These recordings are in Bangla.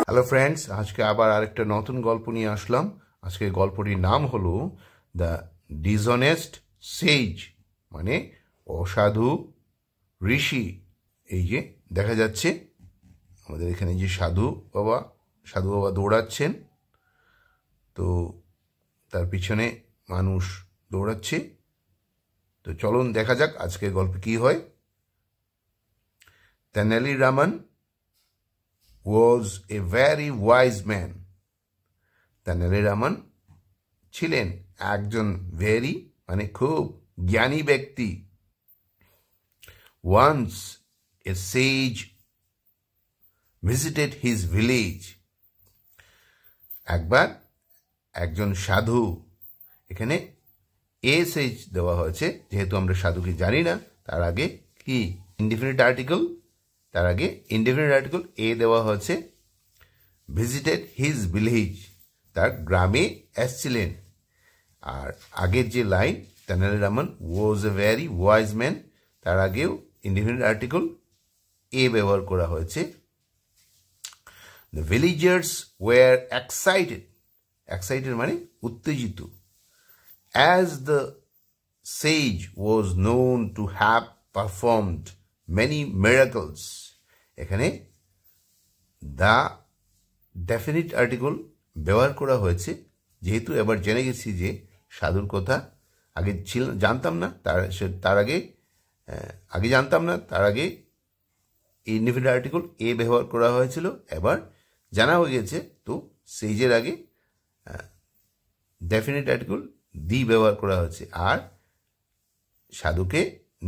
হ্যালো ফ্রেন্ডস, আজকে আবার আরেকটা নতুন গল্প নিয়ে আসলাম। আজকে গল্পটির নাম হলো দ্য ডিসঅনেস্ট সেজ, মানে অসাধু ঋষি। এই যে দেখা যাচ্ছে আমাদের এখানে যে সাধু বাবা দৌড়াচ্ছেন, তো তার পিছনে মানুষ দৌড়াচ্ছে। তো চলুন দেখা যাক আজকের গল্পে কি হয়। Tenali Raman was a very wise man. তেনালি রামন ছিলেন একজন ভেরি মানে খুব জ্ঞানী ব্যক্তি। Once a sage visited his village. একবার একজন সাধু, এখানে এ সেজ দেওয়া হয়েছে যেহেতু আমরা সাধুকে জানি না, তার আগে কি ইনডিফিনিট আর্টিকেল, তার আগে ইনডিফিনিট আর্টিকেল এ দেওয়া হয়েছে। ভিজিটেড হিজ ভিলেজ, তার গ্রামে এসছিলেন। আর আগের যে line Tenali Raman was a very wise man, তার আগেও ইনডিফিনিট আর্টিকেল এ ব্যবহার করা হয়েছে। The villagers were excited, excited মানে উত্তেজিত। As the sage was known to have performed many miracles. এখানে দ্য ডেফিনিট আর্টিকেল ব্যবহার করা হয়েছে যেহেতু এবার জেনে গেছি যে সাধুর কথা আগে জানতাম না, তার আগে জানতাম না, তার আগে ইনডিফিনিট আর্টিকেল এ ব্যবহার করা হয়েছিল, এবার জানা হয়ে গেছে। তো সেইজের আগে ডেফিনিট আর্টিকেল দি ব্যবহার করা হয়েছে, আর সাধুকে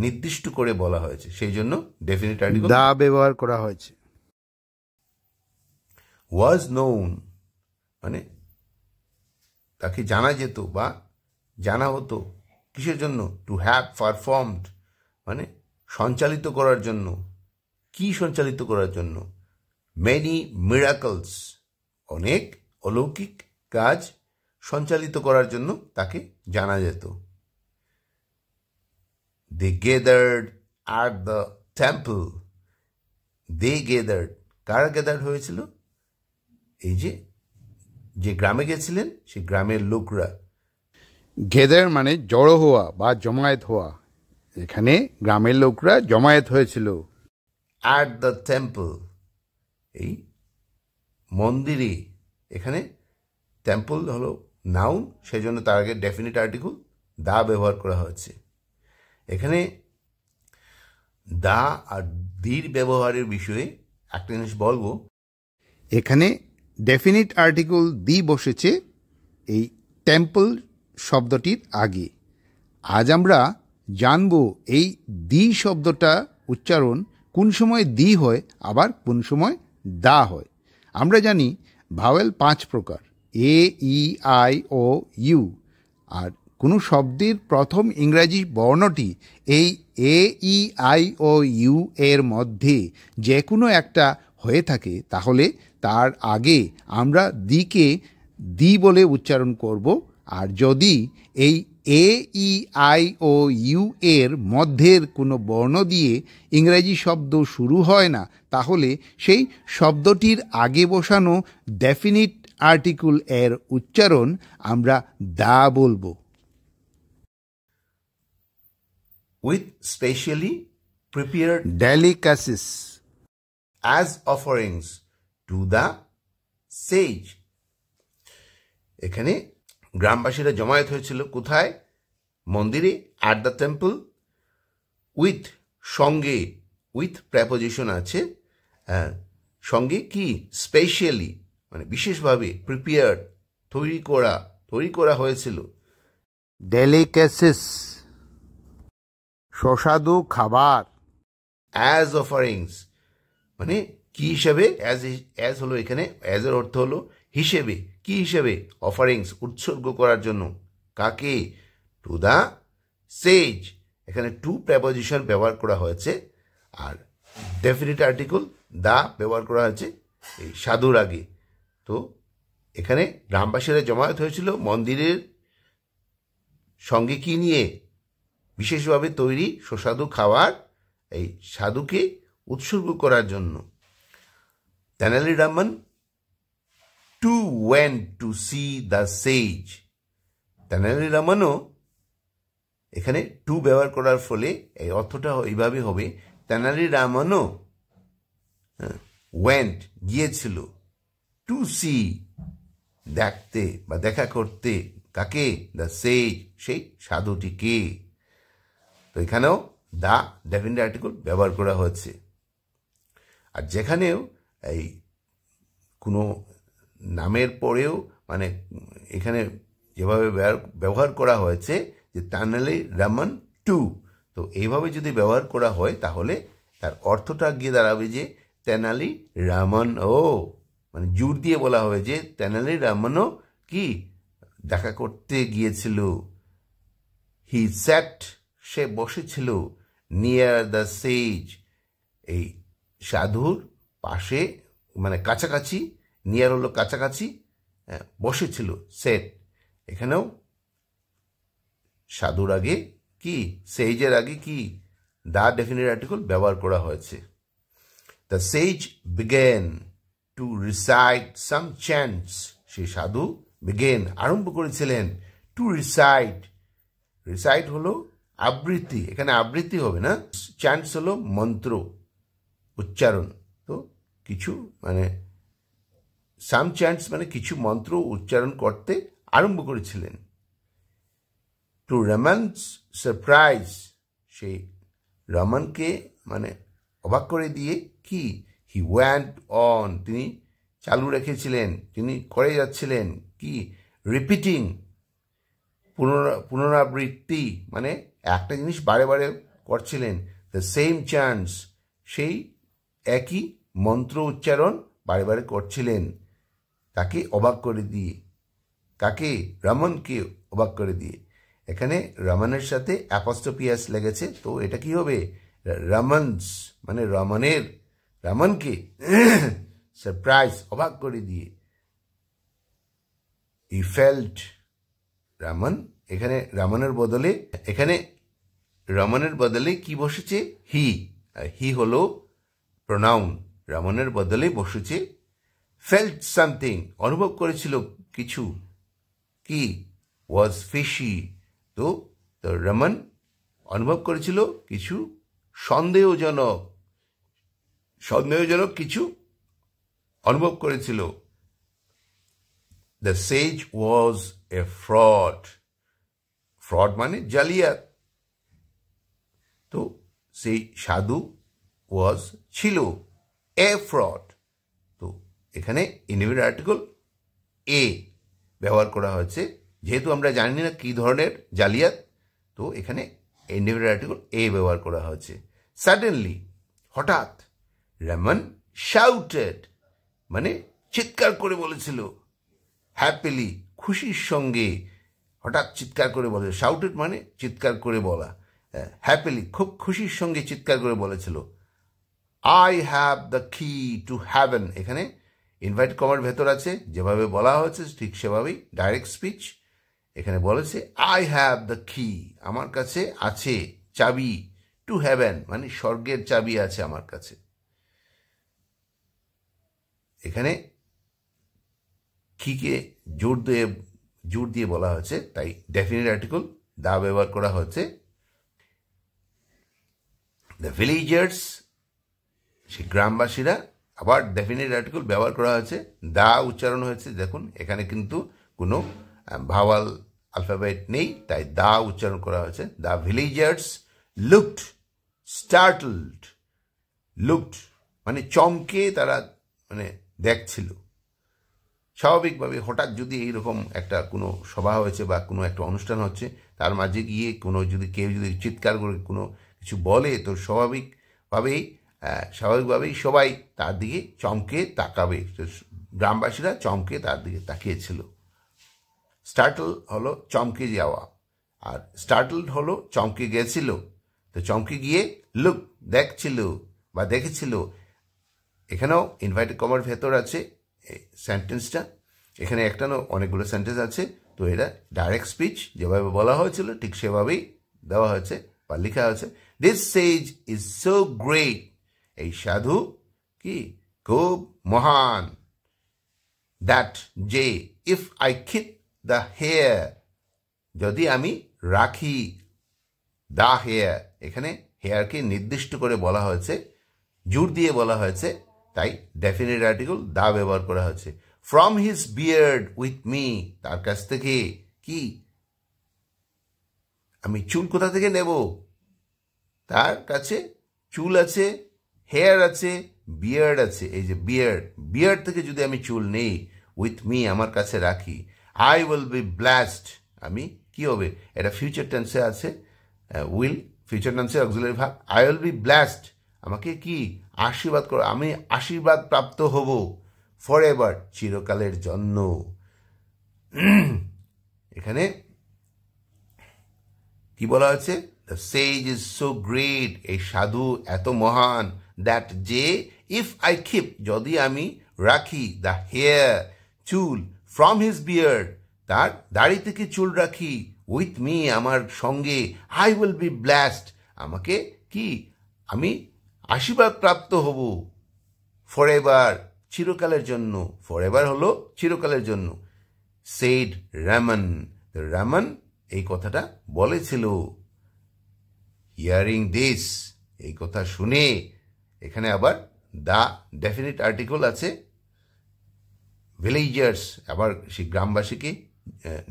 নির্দিষ্ট করে বলা হয়েছে, সেই জন্য ডেফিনিট আর্টিকেল দা ব্যবহার করা হয়েছে। ওয়াজ নোন মানে তাকে জানা যেত বা জানা হতো, কিসের জন্য? টু হ্যাভ পারফর্মড মানে সঞ্চালিত করার জন্য। কি সঞ্চালিত করার জন্য? মেনি মিরাকলস, অনেক অলৌকিক কাজ সঞ্চালিত করার জন্য তাকে জানা যেত। They gathered at the temple. They gathered, কারা গ্যাদার্ড হয়েছিল? এই যে গ্রামে গেছিলেন সেই গ্রামের লোকরা। গেদার মানে জড়ো হওয়া বা জমায়েত হওয়া, এখানে গ্রামের লোকরা জমায়েত হয়েছিল। At the temple, এই মন্দিরে, এখানে টেম্পল হলো নাউন, সেই জন্য তার আগে ডেফিনিট আর্টিকেল দা ব্যবহার করা হয়েছে। এখানে দা আর দির ব্যবহারের বিষয়ে একটা জিনিস বলবো। এখানে ডেফিনিট আর্টিকেল দি বসেছে এই টেম্পল শব্দটির আগে। আজ আমরা জানব এই দি শব্দটা উচ্চারণ কোন সময় দি হয় আবার কোন সময় দা হয়। আমরা জানি ভাওয়েল 5 প্রকার, এ, ই, আই, ও, ইউ। আর কোনো শব্দের প্রথম ইংরাজি বর্ণটি এই এ, ই, আই, ও, ইউ এর মধ্যে যে কোনো একটা হয়ে থাকে, তাহলে তার আগে আমরা দিকে দি বলে উচ্চারণ করব। আর যদি এই এ, ই, আই, ও, ইউ এর মধ্যের কোনো বর্ণ দিয়ে ইংরাজি শব্দ শুরু হয় না, তাহলে সেই শব্দটির আগে বসানো ডেফিনিট আর্টিকেল এর উচ্চারণ আমরা দা বলবো। With specially prepared delicacies as offerings to the sage. এখানে গ্রামবাসীরা জমায়েত হয়েছিল কোথায়? মন্দিরে। at the temple, with সঙ্গে, with প্রেপোজিশন আছে, সঙ্গে কি? স্পেশালি মানে বিশেষভাবে, প্রিপেয়ার্ড তৈরি করা হয়েছিল। ডেলিকেসিস সুস্বাদু খাবার। অ্যাজ অফারিংস মানে কি হিসাবে? অ্যাজ হলো এখানে, অ্যাজ এর অর্থ হলো হিসেবে। কি হিসেবে? অফারিংস উৎসর্গ করার জন্য। কাকে? টু দ্য সেজ। এখানে টু প্রেপোজিশন ব্যবহার করা হয়েছে, আর ডেফিনিট আর্টিকেল দা ব্যবহার করা হয়েছে এই সাধুর আগে। তো এখানে গ্রামবাসীরা জমায়েত হয়েছিল মন্দিরের সঙ্গে কি নিয়ে? বিশেষভাবে তৈরি সুস্বাদু খাবার এই সাধুকে উৎসর্গ করার জন্য। Tenali Raman to went to see the sage. Tenali রামানও এখানে টু ব্যবহার করার ফলে এই অর্থটা এইভাবে হবে, তেনালি রামানও ওয়েন্ট গিয়েছিল, টু সি দেখতে বা দেখা করতে, কাকে? দ্য সেজ সেই সাধুটিকে। তো এখানেও দা ডেফিনিট আর্টিকেল ব্যবহার করা হয়েছে। আর যেখানেও এই কোনো নামের পরেও মানে এখানে যেভাবে ব্যবহার করা হয়েছে যে তেনালি রামন টু, তো এইভাবে যদি ব্যবহার করা হয় তাহলে তার অর্থটা গিয়ে দাঁড়াবে যে তেনালি রামন ও, মানে জোর দিয়ে বলা হবে যে তেনালি রামনও কি দেখা করতে গিয়েছিল। হি স্যাট সে বসেছিল, নিয়ার দ্য সেজ এই সাধুর পাশে, মানে কাছাকাছি, নিয়ার হলো কাছাকাছি, বসেছিল সেট। এখানেও সাধুর আগে কি, সেজের আগে কি, দা ডেফিনিট আর্টিকেল ব্যবহার করা হয়েছে। The sage began to recite some chants, সেই সাধু বিগেন আরম্ভ করেছিলেন, টু রিসাইট, রিসাইট হলো আবৃত্তি, এখানে আবৃত্তি হবে না, চ্যান্টস হলো মন্ত্র উচ্চারণ। তো কিছু মানে সাম চ্যান্টস মানে কিছু মন্ত্র উচ্চারণ করতে আরম্ভ করেছিলেন। টু রমনস সারপ্রাইজ, সেই রমনকে মানে অবাক করে দিয়ে কি, হি ওয়ান্ট অন, তিনি চালু রেখেছিলেন, তিনি করে যাচ্ছিলেন কি, রিপিটিং, পুনরাবৃত্তি, মানে একটা জিনিস বারে বারে করছিলেন। দ্য সেম চান্স, সেই একই মন্ত্র উচ্চারণ বারে বারে করছিলেন, তাকে অবাক করে দিয়ে, কাকে? রমনকে অবাক করে দিয়ে। এখানে রমনের সাথে অ্যাপস্ট্রোপিয়াস লেগেছে, তো এটা কি হবে? রমনস, মানে রমনের, রমনকে সারপ্রাইজ অবাক করে দিয়ে। হি ফেল্ট রমন, এখানে রমনের বদলে, এখানে রমনের বদলে কি বসেছে? হি, হি হলো প্রোনাউন, রমনের বদলে বসেছে ফেল্ট সামথিং, অনুভব করেছিল কিছু, কি? ওয়াজ ফিশি, তো রমন অনুভব করেছিল কিছু সন্দেহজনক, সন্দেহজনক কিছু অনুভব করেছিল। The sage was a fraud, fraud মানে জালিয়াত, তো সেই সাধু ওয়াজ ছিল এ ফ্রড, তো এখানে ইনডিফিনিট আর্টিকেল এ ব্যবহার করা হয়েছে, যেহেতু আমরা জানি না কি ধরনের জালিয়াত, তো এখানে ইনডিফিনিট আর্টিকেল এ ব্যবহার করা হয়েছে। সাডেনলি, হঠাৎ, রমন শাউটেড, মানে চিৎকার করে বলেছিল, হ্যাপিলি, খুশির সঙ্গে, হঠাৎ চিৎকার করে বলে, শাউটেড মানে চিৎকার করে বলা, হ্যাপিলি খুব খুশির সঙ্গে চিৎকার করে বলেছিল, আই হ্যাভ দ্য কি টু হ্যাভেন, এখানে ইনভাইট কমার ভেতর আছে, যেভাবে বলা হয়েছে ঠিক সেভাবেই ডাইরেক্ট স্পিচ। এখানে বলেছে আই হ্যাভ দ্য কি, আমার কাছে আছে চাবি, টু হ্যাভেন মানে স্বর্গের চাবি আছে আমার কাছে। এখানে কিকে জোর দিয়ে বলা হয়েছে, তাই ডেফিনিট আর্টিকেল দা ব্যবহার করা হচ্ছে। দ্য ভিলেজার্স, সেই গ্রামবাসীরা, আবার ডেফিনিট আর্টিকেল ব্যবহার করা হয়েছে, দা উচ্চারণ হয়েছে, দেখুন এখানে কিন্তু কোনো ভাওয়াল আলফাবেট নেই, তাই দা উচ্চারণ করা হয়েছে। দ্য ভিলেজার্স লুকড স্টার্টলড, লুকড মানে চমকে তারা মানে দেখছিল। স্বাভাবিকভাবে হঠাৎ যদি এইরকম একটা কোনো সভা হয়েছে বা কোনো একটা অনুষ্ঠান হচ্ছে, তার মাঝে গিয়ে কোনো যদি কেউ যদি চিৎকার করে কোনো কিছু বলে, তো স্বাভাবিকভাবেই সবাই তার দিকে চমকে তাকাবে, গ্রামবাসীরা চমকে তার দিকে তাকিয়েছিল। স্টার্টল হলো চমকে যাওয়া, আর স্টার্টলড হলো চমকে গেছিল, তো চমকে গিয়ে লুক দেখছিল বা দেখেছিল। এখানেও ইনভাইটেড কমার ভেতর আছে সেন্টেন্সটা, এখানে একটা না অনেকগুলো সেন্টেন্স আছে, তো এটা ডাইরেক্ট স্পিচ, যেভাবে বলা হয়েছিল ঠিক সেভাবেই দেওয়া হয়েছে বা লেখা হয়েছে। This sage is so great, এই সাধু কি খুব মহান, দ্যাট যে if I keep the hare, যদি আমি রাখি, দ্য হেয়ার, এখানে হেয়ারকে নির্দিষ্ট করে বলা হয়েছে, জোর দিয়ে বলা হয়েছে, তাই ডেফিনিট আর্টিকেল দা ব্যবহার করা হয়েছে। From his beard with me, তার কাছ থেকে কি আমি চুল কোথা থেকে নেব, তার কাছে চুল আছে, হেয়ার আছে, বিয়ার্ড আছে। এই যে বিয়ার্ড থেকে যদি আমি চুল নেই, উইথ মি আমার কাছে রাখি, আই উইল বি ব্লেসড, আমি কি হবে, এটা ফিউচার টেন্সে আছে, উইল ফিউচার টেন্সে auxiliary verb, I will be blessed, আমাকে কি আশীর্বাদ করো, আমি আশীর্বাদ প্রাপ্ত হব, ফর এভার, চিরকালের জন্য। এখানে কি বলা হচ্ছে, the Sage is so great, এই সাধু এত মহান, দ্যাট যে ইফ আই কিপ, যদি আমি রাখি, দ্য হেয়ার চুল, ফ্রম হিজ বিয়ার্ড, তার দাড়ি থেকে চুল রাখি, উইথ মি আমার সঙ্গে, আই উইল বি ব্লেসড, আমাকে কি আমি আশীর্বাদ প্রাপ্ত হব, ফর এভার, চিরকালের জন্য, ফর এভার হলো চিরকালের জন্য। সেড রামন, রামন এই কথাটা বলেছিল। হিয়ারিং দিস, এই কথা শুনে, এখানে আবার দা ডেফিনিট আর্টিকেল আছে, ভিলেজার্স, আবার সেই গ্রামবাসীকে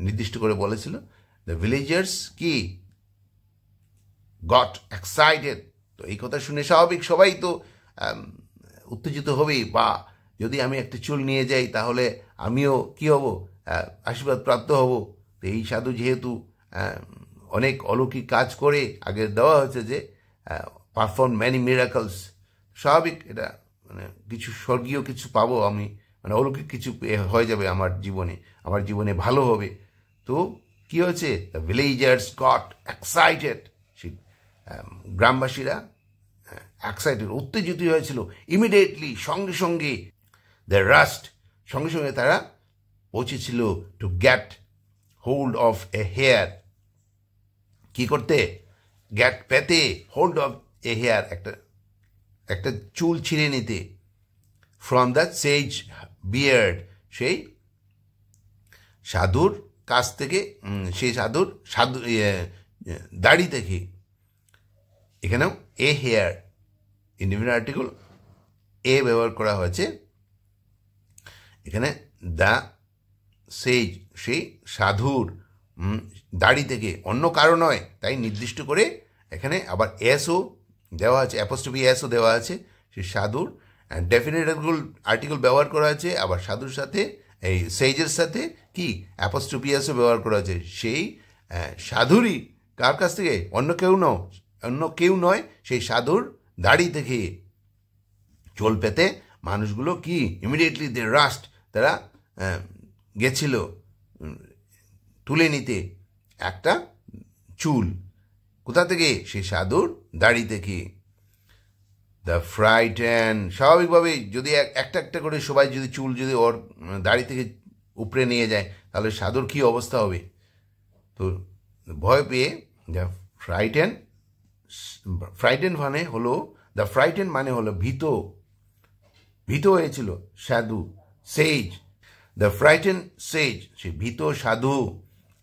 নির্দিষ্ট করে বলেছিল। দ্য ভিলেজার্স কি গট এক্সাইটেড, তো এই কথা শুনে স্বাভাবিক সবাই তো উত্তেজিত হবেই, বা যদি আমি একটা চুল নিয়ে যাই তাহলে আমিও কি হব, আশীর্বাদ প্রাপ্ত হব। তো এই সাধু যেহেতু অনেক অলৌকিক কাজ করে, আগে দেওয়া হয়েছে যে পারফর্ম ম্যানি মিরাকলস, স্বাভাবিক এটা মানে কিছু স্বর্গীয় কিছু পাবো আমি, মানে অলৌকিক কিছু হয়ে যাবে আমার জীবনে ভালো হবে। তো কি হয়েছে, দ্য ভিলেজার্স গট এক্সাইটেড, গ্রামবাসীরা এক্সাইটেড উত্তেজিত হয়েছিল। ইমিডিয়েটলি সঙ্গে সঙ্গে, দ্য রাস্ট সঙ্গে সঙ্গে তারা পৌঁছেছিল, to get hold of a hare, কি করতে, গেট পেতে, হোল্ড অফ এ হেয়ার একটা চুল ছিঁড়ে নিতে, ফ্রম দ্য সেজ বিয়ার্ড, সেই সাধুর কাছ থেকে, সেই সাধু দাড়ি থেকে। এখানেও এ হেয়ার ইন্ডিফিনিট আর্টিকেল এ ব্যবহার করা হয়েছে। এখানে দ্য সেজ, সেই সাধুর দাড়ি থেকে, অন্য কারো নয়, তাই নির্দিষ্ট করে এখানে আবার এসও দেওয়া আছে, অ্যাপোস্ট্রফি এসও দেওয়া আছে, সেই সাধুর ডেফিনিট আর্টিকেল ব্যবহার করা আছে, আবার সাধুর সাথে এই সেজের সাথে কি অ্যাপোস্ট্রফি এসও ব্যবহার করা আছে। সেই সাধুরই কার কাছ থেকে, অন্য কেউ নয়, সেই সাধুর দাড়ি থেকে চুল পেতে মানুষগুলো কি ইমিডিয়েটলি দে রাস্ট, তারা গেছিল তুলে নিতে একটা চুল, কোথা থেকে, সেই সাধুর দাড়ি থেকে। দ্য ফ্রাইটেন, স্বাভাবিকভাবে যদি একটা একটা করে সবাই যদি চুল যদি ওর দাড়ি থেকে উপরে নিয়ে যায়, তাহলে সাধুর কি অবস্থা হবে। তো ভয় পেয়ে দ্য ফ্রাইটেন মানে হলো, দ্য ফ্রাইটেন মানে হলো ভীত হয়েছিল সাধু। সেজ, দ্য ফ্রাইটেন সেজ, সে ভীত সাধু,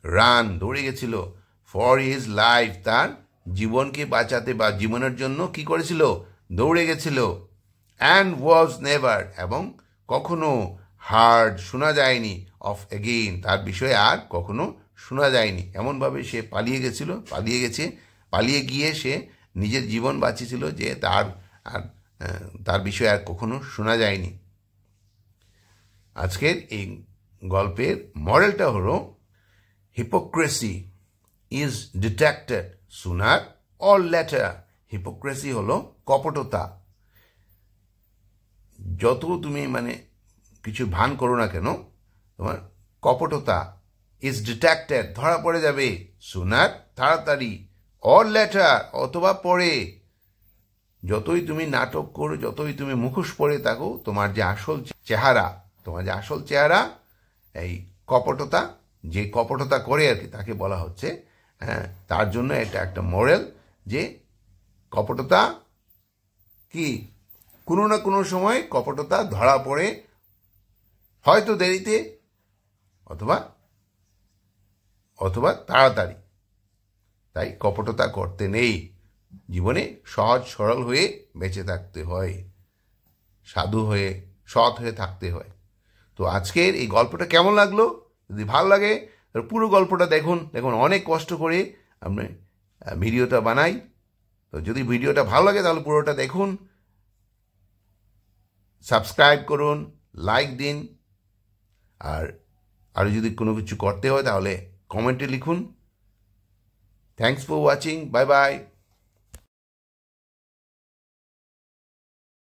রান দৌড়ে গেছিল, ফর হিজ লাইফ, তার জীবনকে বাঁচাতে বা জীবনের জন্য কি করেছিল, দৌড়ে গেছিল। অ্যান্ড ওয়াজ নেভার, এবং কখনো হার্ড শোনা যায়নি, অফ এগেইন, তার বিষয়ে আর কখনো শোনা যায়নি। এমনভাবে সে পালিয়ে গিয়ে সে নিজের জীবন বাঁচিয়েছিল যে তার বিষয়ে আর কখনো শোনা যায়নি। আজকের এই গল্পের মডেলটা হলো, hypocrisy is detected sooner or later. Hypocrisy হলো কপটতা। যত তুমি মানে কিছু ভান করো না কেন, তোমার কপটতা ইজ ডিটেক্টেড ধরা পড়ে যাবে, সুনার তাড়াতাড়ি, অর লেটার অথবা পরে। যতই তুমি নাটক করো, যতই তুমি মুখোশ পরে থাকো, তোমার যে আসল চেহারা এই কপটতা, যে কপটতা করে আর কি, তাকে বলা হচ্ছে। হ্যাঁ, তার জন্য এটা একটা মডেল যে কপটতা কি কোনো না কোনো সময় কপটতা ধরা পড়ে হয়তো দেরিতে অথবা অথবা তাড়াতাড়ি। তাই কপটতা করতে নেই, জীবনে সহজ সরল হয়ে বেঁচে থাকতে হয়, সাধু হয়ে সৎ হয়ে থাকতে হয়। তো আজকের এই গল্পটা কেমন লাগলো? যদি ভালো লাগে পুরো গল্পটা দেখুন। দেখুন অনেক কষ্ট করে আমি ভিডিওটা বানাই। তো যদি ভিডিওটা ভালো লাগে তাহলে পুরোটা দেখুন, সাবস্ক্রাইব করুন, লাইক দিন, আর যদি কোনো কিছু করতে হয় তাহলে কমেন্টে লিখুন। Thanks for watching, bye bye.